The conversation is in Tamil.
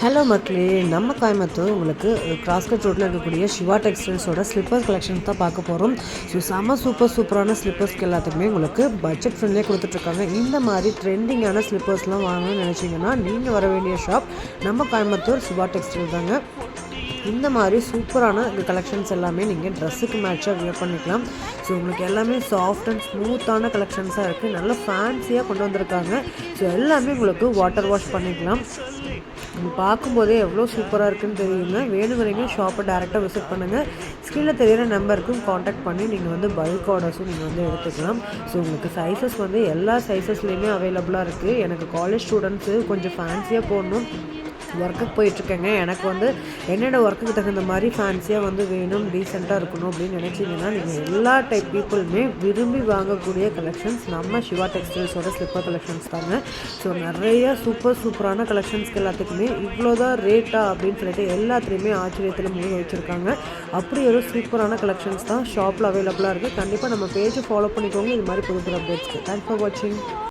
ஹலோ மக்களே, நம்ம கோயம்புத்தூர் உங்களுக்கு கிராஸ்கட் ரோட்டில் இருக்கக்கூடிய சிவா டெக்ஸ்டைல்ஸோட ஸ்லிப்பர் கலெக்ஷன் தான் பார்க்க போகிறோம். ஸோ சூப்பரான ஸ்லிப்பர்ஸ்க்கு எல்லாத்துக்குமே உங்களுக்கு பட்ஜெட் ஃப்ரெண்ட்லியாக கொடுத்துட்ருக்காங்க. இந்த மாதிரி ட்ரெண்டிங்கான ஸ்லிப்பர்ஸ்லாம் வாங்கணும்னு நினச்சிங்கன்னா நீங்கள் வர வேண்டிய ஷாப் நம்ம கோயம்புத்தூர் சிவா டெக்ஸ்டைல் தாங்க. இந்த மாதிரி சூப்பரான கலெக்ஷன்ஸ் எல்லாமே நீங்கள் ட்ரெஸ்ஸுக்கு மேட்சாக வியர் பண்ணிக்கலாம். ஸோ உங்களுக்கு எல்லாமே சாஃப்ட் அண்ட் ஸ்மூத்தான கலெக்ஷன்ஸாக இருக்குது. நல்லா ஃபேன்சியாக கொண்டு வந்திருக்காங்க. ஸோ எல்லாமே உங்களுக்கு வாட்டர் வாஷ் பண்ணிக்கலாம். பார்க்கும்போதே எவ்வளோ சூப்பராக இருக்குன்னு தெரியுங்க. வேணுங்கிறீங்க ஷாப்பை டேரெக்டாக விசிட் பண்ணுங்கள். ஸ்க்ரீனில் தெரியிற நம்பருக்கும் காண்டாக்ட் பண்ணி நீங்கள் பல்க் ஆர்டர்ஸும் நீங்கள் எடுத்துக்கலாம். ஸோ உங்களுக்கு சைஸஸ் எல்லா சைஸஸ்லேயுமே அவைலபிளாக இருக்குது. எனக்கு காலேஜ் ஸ்டூடெண்ட்ஸு கொஞ்சம் ஃபேன்சியாக போடணும், ஒர்க்குக்கு போயிட்டுருக்கேங்க. எனக்கு என்னோட ஒர்க்குக்கு தகுந்த மாதிரி ஃபேன்சியாக வேணும், டீசெண்டாக இருக்கணும் அப்படின்னு நினச்சிங்கன்னா நீங்கள் எல்லா டைப் பீப்புளுமே விரும்பி வாங்கக்கூடிய கலெக்ஷன்ஸ் நம்ம சிவா டெக்ஸ்டைல்ஸோட ஸ்லிப்பர் கலெக்ஷன்ஸ் தாங்க. ஸோ நிறைய சூப்பரான கலெக்ஷன்ஸ்க்கு எல்லாத்துக்குமே இவ்வளோதான் ரேட்டா அப்படின்னு சொல்லிட்டு எல்லாத்துலேயுமே ஆச்சரியத்தில் மூணு வச்சுருக்காங்க. அப்படி ஒரு சூப்பரான கலெக்ஷன்ஸ் தான் ஷாப்பில் அவைலபிளாக இருக்குது. கண்டிப்பாக நம்ம பேஜை ஃபாலோ பண்ணிக்கோங்க. இது மாதிரி புது அப்டேட்ஸ்க்கு. தேங்க்ஸ் ஃபார் வாட்சிங்.